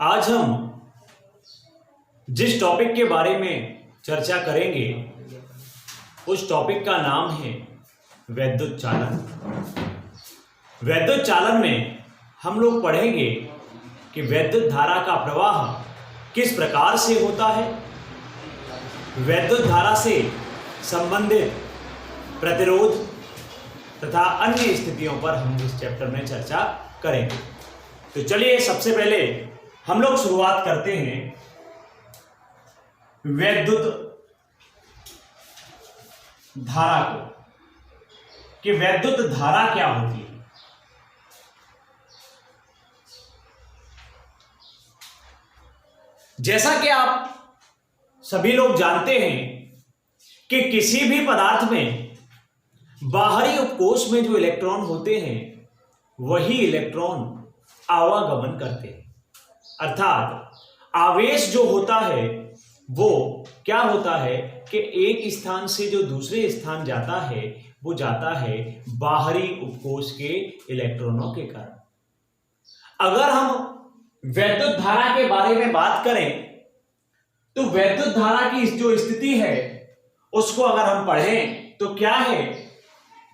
आज हम जिस टॉपिक के बारे में चर्चा करेंगे उस टॉपिक का नाम है वैद्युत चालन। वैद्युत चालन में हम लोग पढ़ेंगे कि वैद्युत धारा का प्रवाह किस प्रकार से होता है, वैद्युत धारा से संबंधित प्रतिरोध तथा अन्य स्थितियों पर हम इस चैप्टर में चर्चा करेंगे। तो चलिए सबसे पहले हम लोग शुरुआत करते हैं वैद्युत धारा को, कि वैद्युत धारा क्या होती है। जैसा कि आप सभी लोग जानते हैं कि किसी भी पदार्थ में बाहरी उपकोष में जो इलेक्ट्रॉन होते हैं वही इलेक्ट्रॉन आवागमन करते हैं, अर्थात आवेश जो होता है वो क्या होता है कि एक स्थान से जो दूसरे स्थान जाता है वो जाता है बाहरी उपकोष के इलेक्ट्रॉनों के कारण। अगर हम वैद्युत धारा के बारे में बात करें तो वैद्युत धारा की जो स्थिति है उसको अगर हम पढ़ें तो क्या है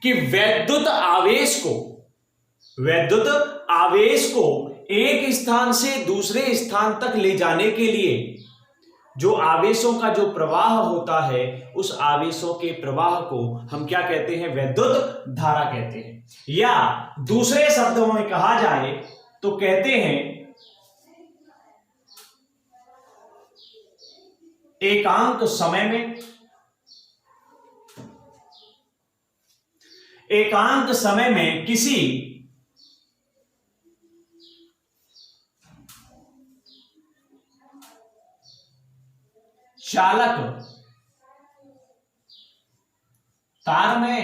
कि वैद्युत आवेश को एक स्थान से दूसरे स्थान तक ले जाने के लिए जो आवेशों का जो प्रवाह होता है उस आवेशों के प्रवाह को हम क्या कहते हैं, वैद्युत धारा कहते हैं। या दूसरे शब्दों में कहा जाए तो कहते हैं एकांक समय में किसी चालक तार में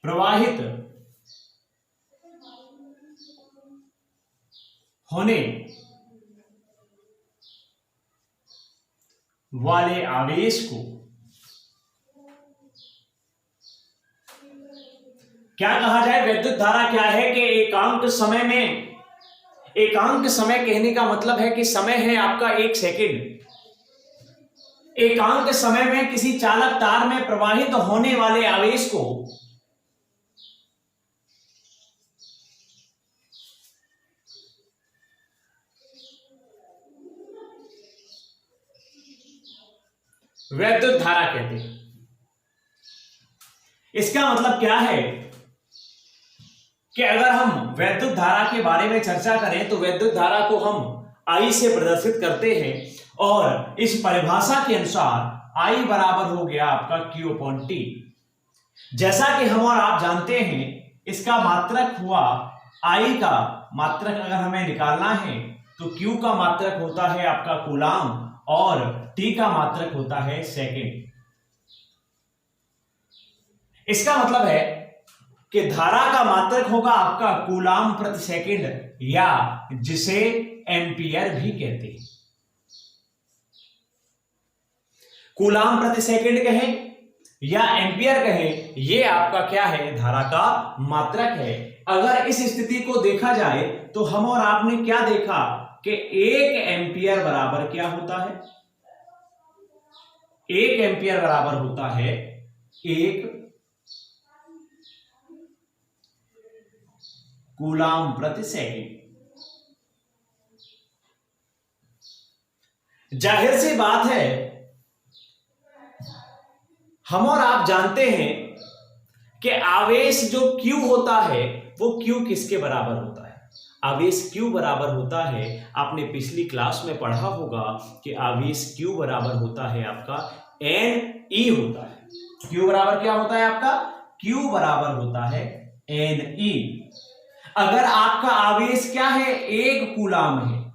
प्रवाहित होने वाले आवेश को क्या कहा जाए। वैद्युत धारा क्या है कि एकांक समय कहने का मतलब है कि समय है आपका 1 सेकंड। एकांक समय में किसी चालक तार में प्रवाहित होने वाले आवेश को वैद्युत धारा कहते हैं। इसका मतलब क्या है कि अगर हम वैद्युत धारा के बारे में चर्चा करें तो वैद्युत धारा को हम I से प्रदर्शित करते हैं और इस परिभाषा के अनुसार I बराबर हो गया आपका Q/T। जैसा कि हम और आप जानते हैं इसका मात्रक हुआ, I का मात्रक अगर हमें निकालना है तो Q का मात्रक होता है आपका कूलाम और T का मात्रक होता है सेकंड। इसका मतलब है कि धारा का मात्रक होगा आपका कूलाम प्रति सेकंड, या जिसे एम्पियर भी कहते हैं। कूलाम प्रति सेकंड कहें या एम्पियर कहें, ये आपका क्या है, धारा का मात्रक है। अगर इस स्थिति को देखा जाए तो हम और आपने क्या देखा कि 1 एम्पियर बराबर क्या होता है, 1 एम्पियर बराबर होता है 1 कूलाम प्रति सेकंड। जाहिर सी बात है हम और आप जानते हैं कि आवेश जो Q होता है वो Q किसके बराबर होता है। आवेश Q बराबर होता है, आपने पिछली क्लास में पढ़ा होगा कि आवेश Q बराबर होता है आपका NE होता है। Q बराबर क्या होता है आपका, Q बराबर होता है NE। अगर आपका आवेश क्या है, 1 कूलाम है,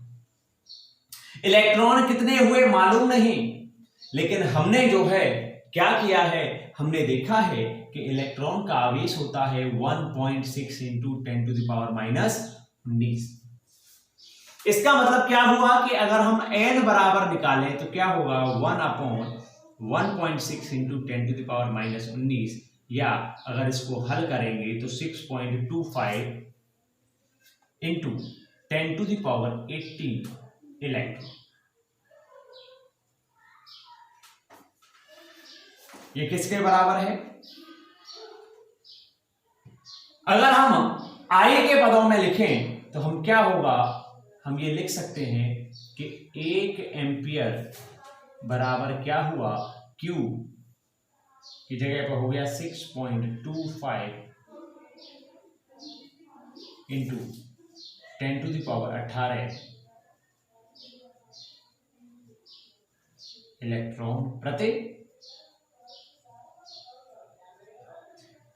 इलेक्ट्रॉन कितने हुए मालूम नहीं, लेकिन हमने जो है क्या किया है, हमने देखा है कि इलेक्ट्रॉन का आवेश होता है 1.6 इंटू 10⁻⁻⁻⁹। इसका मतलब क्या हुआ कि अगर हम n बराबर निकालें तो क्या होगा, 1/1.6 इंटू 10⁻⁻⁹ या अगर इसको हल करेंगे तो 6.25 इंटू 10⁻18 इलेक्ट्रॉन। ये किसके बराबर है? अगर हम आई के पदों में लिखें तो हम क्या होगा, हम ये लिख सकते हैं कि 1 एम्पियर बराबर क्या हुआ, Q की जगह पर हो गया 6.25 इंटू 10⁻18 इलेक्ट्रॉन प्रति।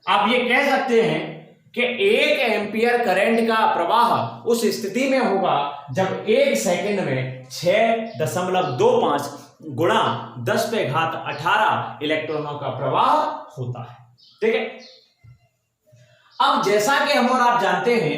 आप ये कह सकते हैं कि 1 एम्पियर करंट का प्रवाह उस स्थिति में होगा जब 1 सेकंड में 6.25 गुणा 10⁻18 इलेक्ट्रॉनों का प्रवाह होता है। ठीक है, अब जैसा कि हम और आप जानते हैं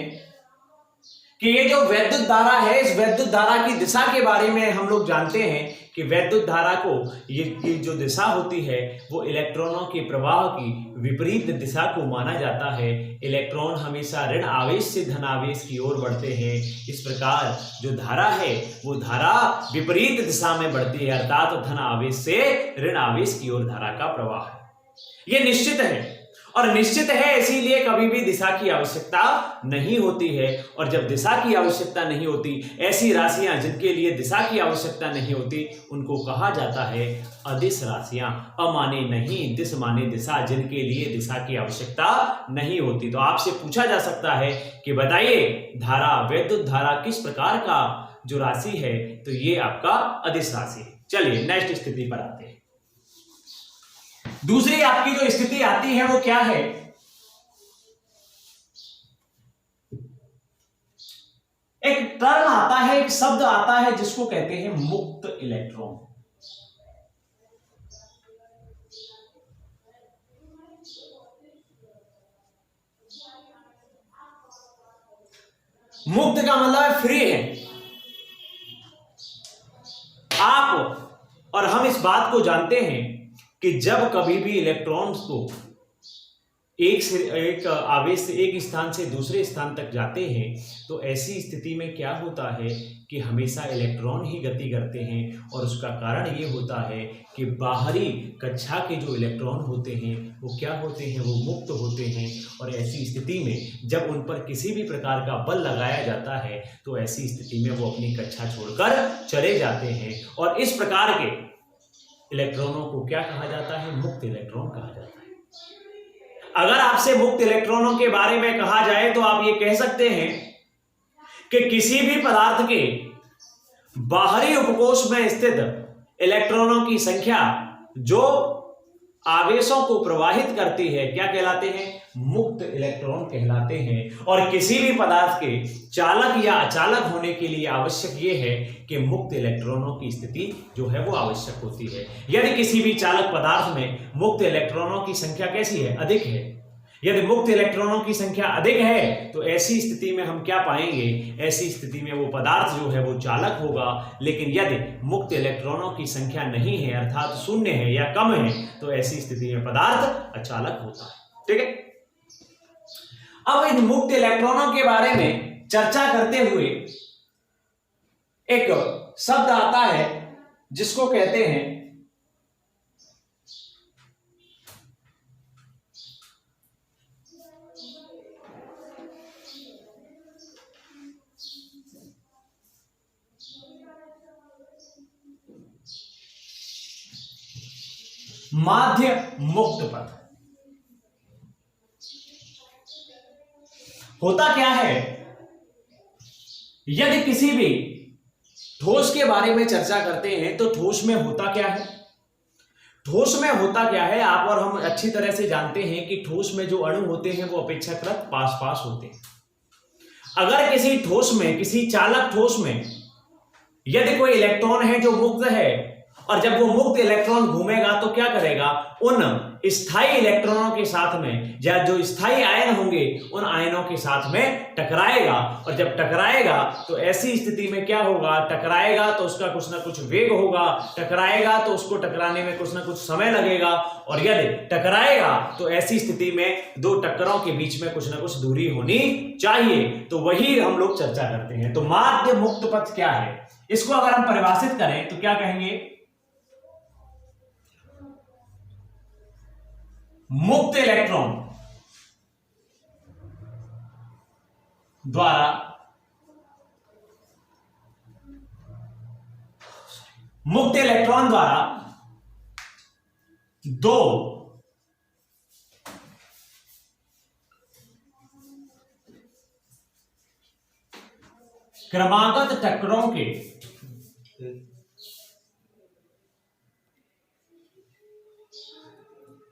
कि ये जो वैद्युत धारा है, इस वैद्युत धारा की दिशा के बारे में हम लोग जानते हैं कि वैद्युत धारा को ये जो दिशा होती है वो इलेक्ट्रॉनों के प्रवाह की विपरीत दिशा को माना जाता है। इलेक्ट्रॉन हमेशा ऋण आवेश से धन आवेश की ओर बढ़ते हैं। इस प्रकार जो धारा है वो धारा विपरीत दिशा में बढ़ती है, अर्थात धन आवेश से ऋण आवेश की ओर धारा का प्रवाह है। ये निश्चित है, और निश्चित है इसीलिए कभी भी दिशा की आवश्यकता नहीं होती है। और जब दिशा की आवश्यकता नहीं होती, ऐसी राशियां जिनके लिए दिशा की आवश्यकता नहीं होती उनको कहा जाता है अदिश राशियां। अमाने नहीं, दिश माने दिशा, जिनके लिए दिशा की आवश्यकता नहीं होती। तो आपसे पूछा जा सकता है कि बताइए धारा, वैद्युत धारा किस प्रकार का जो राशि है, तो ये आपका अदिश राशि है। चलिए नेक्स्ट स्थिति पर आते हैं। दूसरी आपकी जो स्थिति आती है वो क्या है, एक टर्म आता है, एक शब्द आता है जिसको कहते हैं मुक्त इलेक्ट्रॉन। मुक्त का मतलब फ्री है। आप और हम इस बात को जानते हैं कि जब कभी भी इलेक्ट्रॉन्स को एक आवेश से एक स्थान से दूसरे स्थान तक जाते हैं तो ऐसी स्थिति में क्या होता है कि हमेशा इलेक्ट्रॉन ही गति करते हैं। और उसका कारण ये होता है कि बाहरी कक्षा के जो इलेक्ट्रॉन होते हैं वो क्या होते हैं, वो मुक्त होते हैं। और ऐसी स्थिति में जब उन पर किसी भी प्रकार का बल लगाया जाता है तो ऐसी स्थिति में वो अपनी कक्षा छोड़कर चले जाते हैं। और इस प्रकार के इलेक्ट्रॉनों को क्या कहा जाता है, मुक्त इलेक्ट्रॉन कहा जाता है। अगर आपसे मुक्त इलेक्ट्रॉनों के बारे में कहा जाए तो आप ये कह सकते हैं कि किसी भी पदार्थ के बाहरी उपकोष में स्थित इलेक्ट्रॉनों की संख्या जो आवेशों को प्रवाहित करती है क्या कहलाते हैं, मुक्त इलेक्ट्रॉन कहलाते हैं। और किसी भी पदार्थ के चालक या अचालक होने के लिए आवश्यक ये है कि मुक्त इलेक्ट्रॉनों की स्थिति जो है वो आवश्यक होती है। यदि किसी भी चालक पदार्थ में मुक्त इलेक्ट्रॉनों की संख्या कैसी है, अधिक है, यदि मुक्त इलेक्ट्रॉनों की संख्या अधिक है तो ऐसी स्थिति में हम क्या पाएंगे, ऐसी स्थिति में वो पदार्थ जो है वो चालक होगा। लेकिन यदि मुक्त इलेक्ट्रॉनों की संख्या नहीं है, अर्थात शून्य है या कम है, तो ऐसी स्थिति में पदार्थ अचालक होता है। ठीक है, अब इन मुक्त इलेक्ट्रॉनों के बारे में चर्चा करते हुए एक शब्द आता है जिसको कहते हैं माध्य मुक्त पथ। होता क्या है, यदि किसी भी ठोस के बारे में चर्चा करते हैं तो ठोस में होता क्या है, ठोस में होता क्या है, आप और हम अच्छी तरह से जानते हैं कि ठोस में जो अणु होते हैं वो अपेक्षाकृत पास पास होते हैं। अगर किसी ठोस में, किसी चालक ठोस में यदि कोई इलेक्ट्रॉन है जो मुक्त है और जब वो मुक्त इलेक्ट्रॉन घूमेगा तो क्या करेगा, उन स्थायी इलेक्ट्रॉनों के साथ में या जो स्थायी आयन होंगे उन आयनों के साथ में टकराएगा, और जब टकराएगा तो ऐसी स्थिति में क्या होगा, टकराएगा तो उसका कुछ ना कुछ वेग होगा, टकराएगा तो उसको टकराने में कुछ ना कुछ समय लगेगा, और यदि टकराएगा तो ऐसी स्थिति में दो टक्करों के बीच में कुछ ना कुछ दूरी होनी चाहिए। तो वही हम लोग चर्चा करते हैं। तो माध्य मुक्त पथ क्या है, इसको अगर हम परिभाषित करें तो क्या कहेंगे, मुक्त इलेक्ट्रॉन द्वारा दो क्रमागत टक्करों के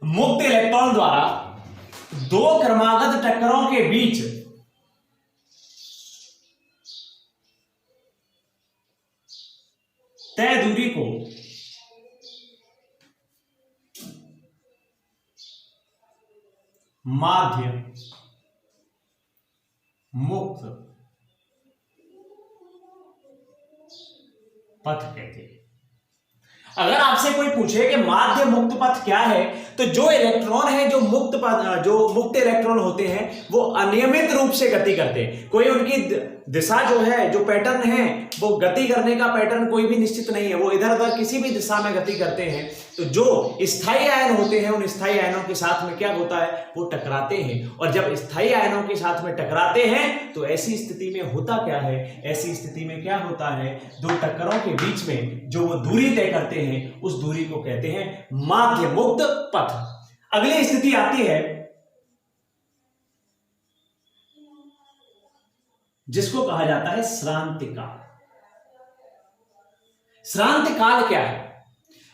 मुक्त इलेक्ट्रॉन द्वारा दो क्रमागत टक्करों के बीच तय दूरी को माध्य मुक्त पथ कहते हैं। अगर आपसे कोई पूछे कि माध्य मुक्त पथ क्या है, तो जो इलेक्ट्रॉन है, जो मुक्त इलेक्ट्रॉन होते हैं वो अनियमित रूप से गति करते हैं। कोई उनकी दिशा जो है, जो पैटर्न है, वो गति करने का पैटर्न कोई भी निश्चित नहीं है, वो इधर उधर किसी भी दिशा में गति करते हैं। तो जो स्थायी आयन होते हैं उन स्थायी आयनों के साथ में क्या होता है, वो टकराते हैं, और जब स्थायी आयनों के साथ में टकराते हैं तो ऐसी स्थिति में होता क्या है, ऐसी स्थिति में क्या होता है, दो टक्करों के बीच में जो वो दूरी तय करते हैं उस दूरी को कहते हैं माध्य मुक्त पथ। अगली स्थिति आती है जिसको कहा जाता है श्रांति काल। श्रांति काल क्या है,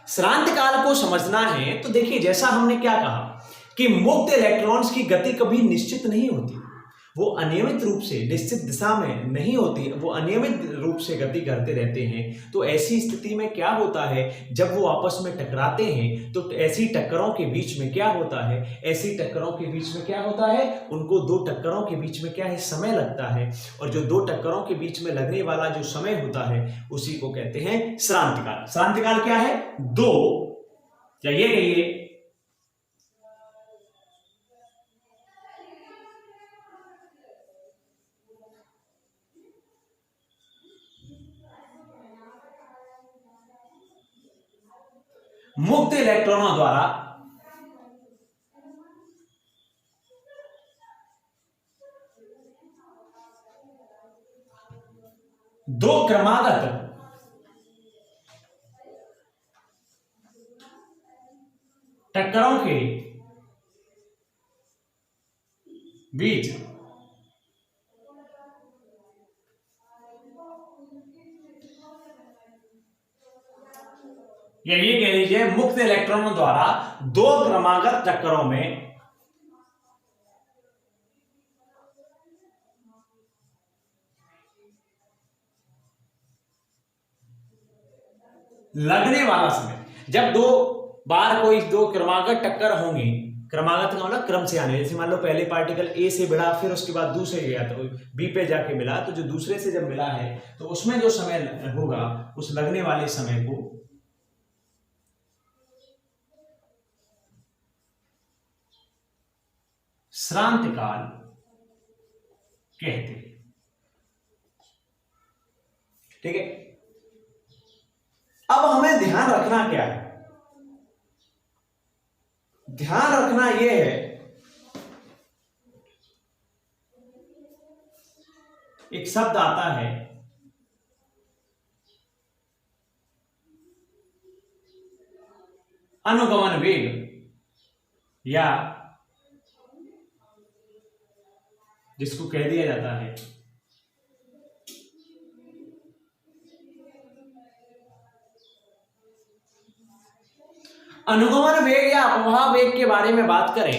श्रांति काल को समझना है तो देखिए, जैसा हमने क्या कहा कि मुक्त इलेक्ट्रॉन्स की गति कभी निश्चित नहीं होती, वो अनियमित रूप से निश्चित दिशा में नहीं होती, वो अनियमित रूप से गति करते रहते हैं। तो ऐसी स्थिति में क्या होता है, जब वो आपस में टकराते हैं तो ऐसी टक्करों के बीच में क्या होता है, ऐसी टक्करों के बीच में क्या होता है, उनको दो टक्करों के बीच में क्या है, समय लगता है, और जो दो टक्करों के बीच में लगने वाला जो समय होता है उसी को कहते हैं श्रांति काल। श्रांति काल क्या है, दो, ये कहिए मुक्त इलेक्ट्रॉनों द्वारा दो क्रमागत टक्करों के बीच या ये कह लीजिए मुक्त इलेक्ट्रॉनों द्वारा दो क्रमागत टक्करों में लगने वाला समय, जब दो बार कोई दो क्रमागत टक्कर होंगी, क्रमागत का मतलब क्रम से आने, जैसे मान लो पहले पार्टिकल ए से मिला, फिर उसके बाद दूसरे गया तो बी पे जाके मिला, तो जो दूसरे से जब मिला है तो उसमें जो समय होगा उस लगने वाले समय को श्रांति काल कहते हैं। ठीक है, अब हमें ध्यान रखना क्या है, ध्यान रखना यह है, एक शब्द आता है अनुगमन वेग, या जिसको कह दिया जाता है अनुगमन वेग या अपवाह वेग के बारे में बात करें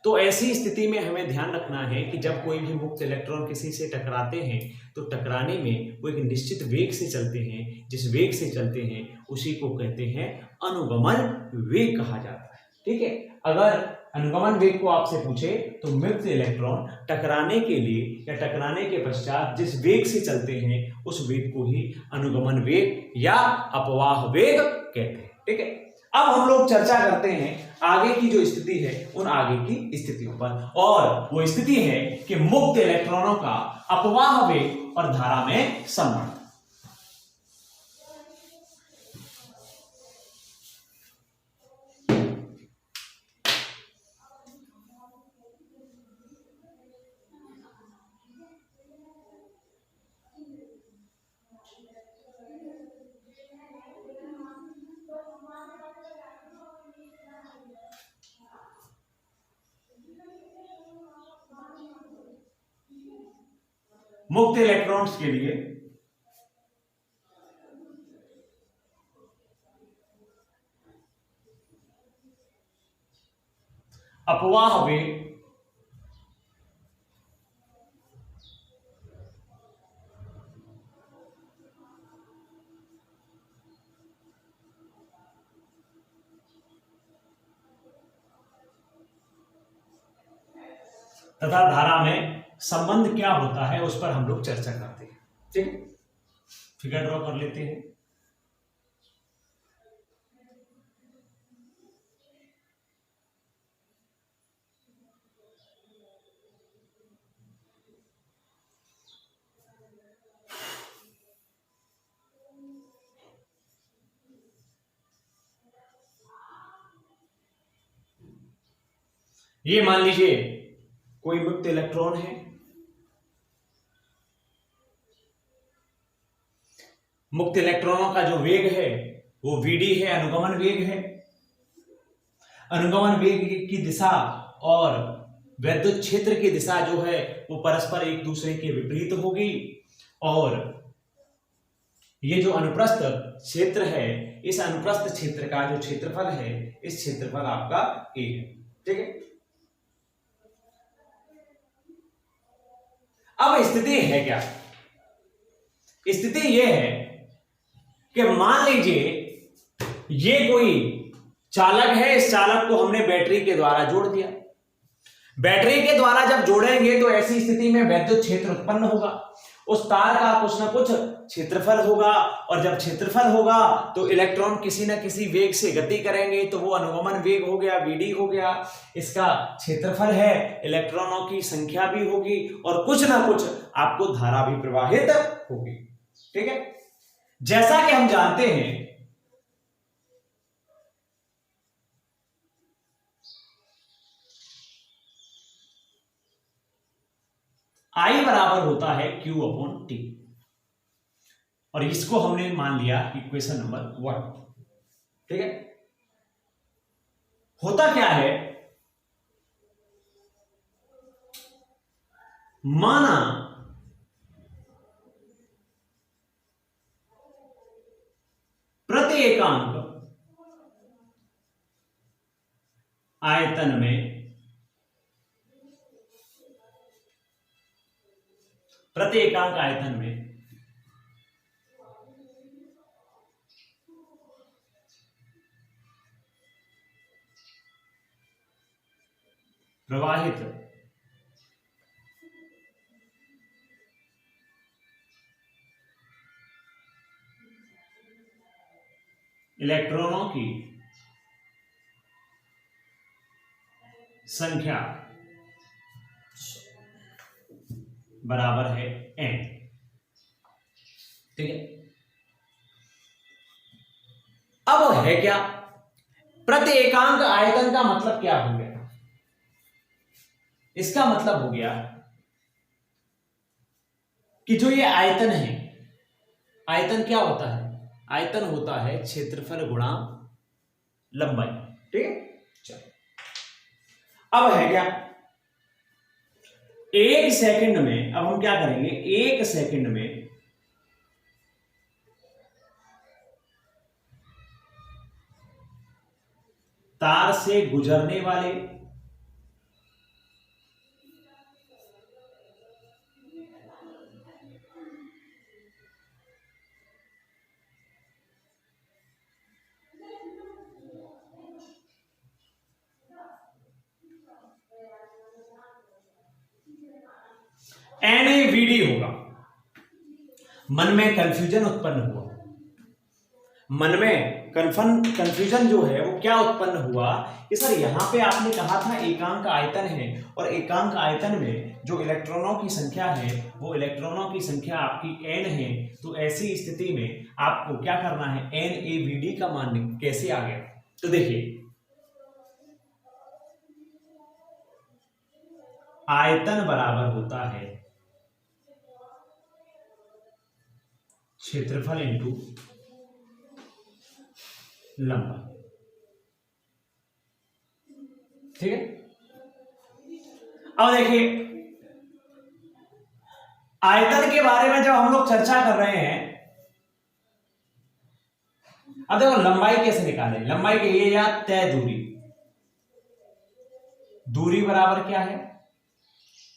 तो ऐसी स्थिति में हमें ध्यान रखना है कि जब कोई भी मुक्त इलेक्ट्रॉन किसी से टकराते हैं तो टकराने में वो एक निश्चित वेग से चलते हैं, जिस वेग से चलते हैं उसी को कहते हैं अनुगमन वेग कहा जाता है। ठीक है। अगर अनुगमन वेग को आपसे पूछे तो मुक्त इलेक्ट्रॉन टकराने के लिए या टकराने के पश्चात जिस वेग से चलते हैं उस वेग को ही अनुगमन वेग या अपवाह वेग कहते हैं। ठीक है। अब हम लोग चर्चा करते हैं आगे की जो स्थिति है उन आगे की स्थितियों पर, और वो स्थिति है कि मुक्त इलेक्ट्रॉनों का अपवाह वेग और धारा में संबंध। मुक्त इलेक्ट्रॉन्स के लिए अपवाह वेग तथा धारा में संबंध क्या होता है उस पर हम लोग चर्चा करते हैं। ठीक है, फिगर ड्रॉ कर लेते हैं। ये मान लीजिए कोई मुक्त इलेक्ट्रॉन है, मुक्त इलेक्ट्रॉनों का जो वेग है वो वीडी है, अनुगमन वेग है। अनुगमन वेग की दिशा और वैद्युत क्षेत्र की दिशा जो है वो परस्पर एक दूसरे के विपरीत होगी, और ये जो अनुप्रस्थ क्षेत्र है इस अनुप्रस्थ क्षेत्र का जो क्षेत्रफल है इस क्षेत्रफल आपका ए है। ठीक है। अब स्थिति है क्या? स्थिति यह है कि मान लीजिए ये कोई चालक है, इस चालक को हमने बैटरी के द्वारा जोड़ दिया। बैटरी के द्वारा जब जोड़ेंगे तो ऐसी स्थिति में वैद्युत क्षेत्र उत्पन्न होगा, उस तार का कुछ ना कुछ क्षेत्रफल होगा, और जब क्षेत्रफल होगा तो इलेक्ट्रॉन किसी न किसी वेग से गति करेंगे, तो वो अनुगमन वेग हो गया, वीडी हो गया, इसका क्षेत्रफल है, इलेक्ट्रॉनों की संख्या भी होगी और कुछ ना कुछ आपको धारा भी प्रवाहित होगी। ठीक है। जैसा कि हम जानते हैं I बराबर होता है Q/T, और इसको हमने मान लिया इक्वेशन नंबर 1। ठीक है। होता क्या है, माना प्रति एकांक आयतन में प्रवाहित इलेक्ट्रॉनों की संख्या बराबर है n। ठीक है। अब है क्या, प्रति एकांक आयतन का मतलब क्या हो गया? इसका मतलब हो गया कि जो ये आयतन है, आयतन क्या होता है? आयतन होता है क्षेत्रफल गुणा लंबाई। ठीक है। चलो अब है क्या, 1 सेकंड में, अब हम क्या करेंगे, 1 सेकंड में तार से गुजरने वाले NaVd होगा। मन में कंफ्यूजन उत्पन्न हुआ, मन में कंफ्यूजन जो है वो क्या उत्पन्न हुआ कि सर यहां पे आपने कहा था एकांक आयतन है, और एकांक आयतन में जो इलेक्ट्रॉनों की संख्या है वो इलेक्ट्रॉनों की संख्या आपकी n है, तो ऐसी स्थिति में आपको क्या करना है, NaVd का मान कैसे आ गया। तो देखिए आयतन बराबर होता है क्षेत्रफल इंटू लंबाई, ठीक है। अब देखिए आयतन के बारे में जब हम लोग चर्चा कर रहे हैं, अब देखो लंबाई कैसे निकालें। लंबाई के लिए या तय दूरी, दूरी बराबर क्या है,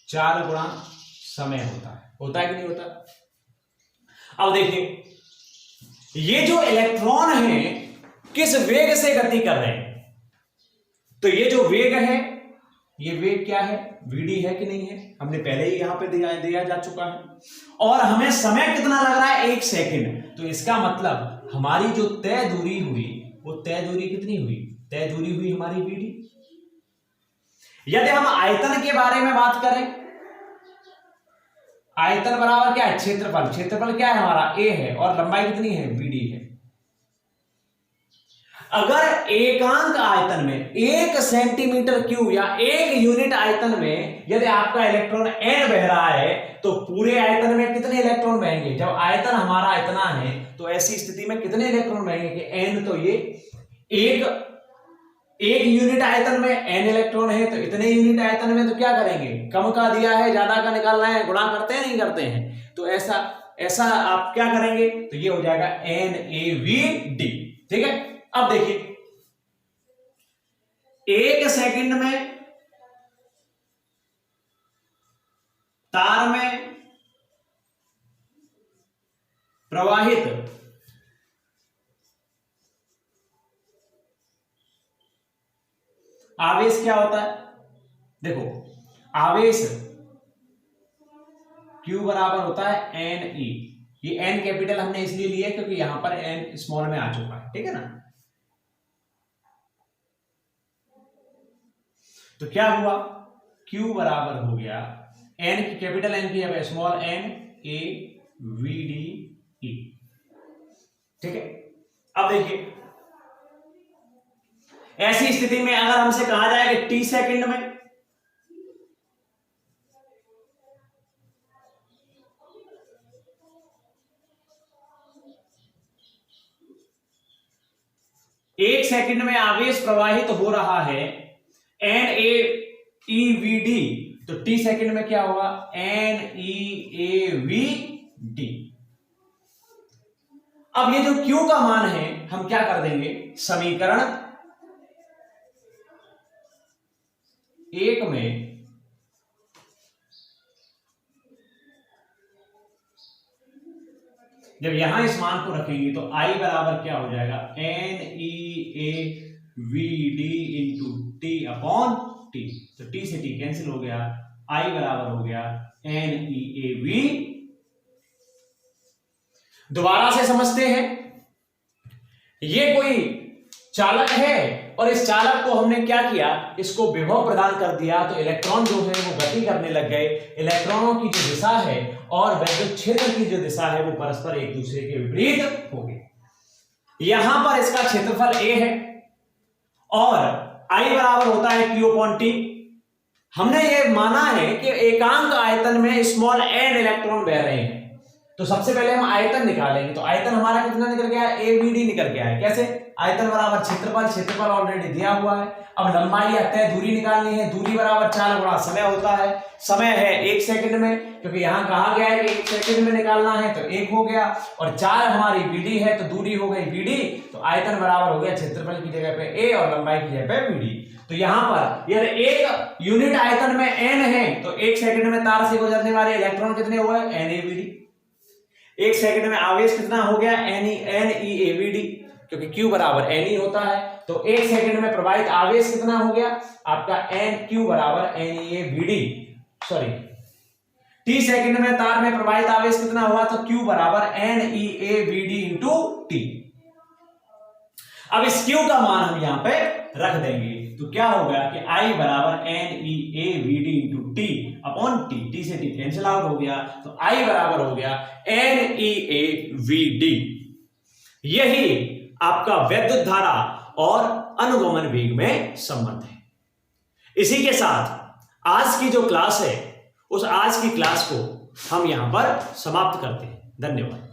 4 गुणा समय होता है कि नहीं होता। अब देखिए ये जो इलेक्ट्रॉन है किस वेग से गति कर रहे हैं, तो ये जो वेग है ये वेग क्या है, Vd है कि नहीं है, हमने पहले ही यहां पे दिया जा चुका है। और हमें समय कितना लग रहा है, 1 सेकंड। तो इसका मतलब हमारी जो तय दूरी हुई वो तय दूरी कितनी हुई, तय दूरी हुई हमारी Vd। यदि हम आयतन के बारे में बात करें, आयतन बराबर क्या है, क्षेत्रफल। क्षेत्रफल क्या है हमारा, a है, और लंबाई कितनी है, Vd है। अगर एकांक आयतन में 1 सेंटीमीटर क्यूब या 1 यूनिट आयतन में यदि आपका इलेक्ट्रॉन n बह रहा है, तो पूरे आयतन में कितने इलेक्ट्रॉन बहेंगे। जब आयतन हमारा इतना है तो ऐसी स्थिति में कितने इलेक्ट्रॉन बहेंगे कि n, तो ये एक यूनिट आयतन में n इलेक्ट्रॉन है, तो इतने यूनिट आयतन में तो क्या करेंगे, कम का दिया है ज्यादा का निकालना है, गुणा करते हैं नहीं करते हैं, तो ऐसा आप क्या करेंगे, तो ये हो जाएगा NaVd, ठीक है। अब देखिए 1 सेकंड में तार में प्रवाहित आवेश क्या होता है, देखो आवेश Q बराबर होता है Ne। ये n कैपिटल हमने इसलिए लिया क्योंकि यहां पर n स्मॉल में आ चुका है, ठीक है ना। तो क्या हुआ, Q बराबर हो गया n की कैपिटल n की है स्मॉल n NaVd, ठीक है। अब देखिए ऐसी स्थिति में अगर हमसे कहा जाए कि t सेकंड में एक सेकंड में आवेश प्रवाहित हो रहा है NaEVd, तो t सेकंड में क्या होगा, NeAVd। अब ये जो Q का मान है हम क्या कर देंगे, समीकरण 1 में जब यहां इस मान को रखेंगे तो I बराबर क्या हो जाएगा, NeAVd into T upon T, तो T से T कैंसिल हो गया, I बराबर हो गया NeAV। दोबारा से समझते हैं, ये कोई चालक है और इस चालक को हमने क्या किया, इसको विभव प्रदान कर दिया, तो इलेक्ट्रॉन जो है वो गति करने लग गए। इलेक्ट्रॉनों की जो दिशा है और वैद्युत क्षेत्र की जो दिशा है वो परस्पर एक दूसरे के विपरीत हो गई। यहां पर इसका क्षेत्रफल a है और I बराबर होता है Q अपॉन T। हमने ये माना है कि एकांक आयतन में स्मॉल n इलेक्ट्रॉन बह रहे हैं, तो सबसे पहले हम आयतन निकालेंगे। तो आयतन हमारा कितना निकल गया है, AVD निकल गया है। कैसे, आयतन बराबर क्षेत्रफल, क्षेत्रफल ऑलरेडी दिया हुआ है। अब लंबाई या तय दूरी निकालनी है, दूरी बराबर 4 गुणा समय होता है। समय है 1 सेकंड में, क्योंकि यहां कहा गया है कि 1 सेकंड में निकालना है, तो 1 हो गया, और 4 हमारी VD है, तो दूरी हो गई VD, तो आयतन बराबर हो गया क्षेत्रफल की जगह पे A और लंबाई की जगह पे VD। तो यहां पर यदि 1 यूनिट आयतन में n है, तो 1 सेकंड में तार से गुजरने वाले इलेक्ट्रॉन कितने हुए, NaVd। 1 सेकंड में आवेश कितना हो गया, NeAVd, क्योंकि Q बराबर Ne होता है। तो 1 सेकंड में प्रवाहित आवेश कितना हो गया आपका, Q बराबर NeAVd, सॉरी टी सेकंड में तार में प्रवाहित आवेश कितना हुआ, तो Q बराबर NeAVD इंटू टी। अब इस Q का मान हम यहां पे रख देंगे, तो क्या होगा कि I बराबर NeAVD into T upon T, T से टी कैंसिल आउट हो गया, तो I बराबर हो गया NeAVD। यही आपका वैद्युत धारा और अनुगमन वेग में संबंध है। इसी के साथ आज की जो क्लास है, उस आज की क्लास को हम यहां पर समाप्त करते हैं। धन्यवाद।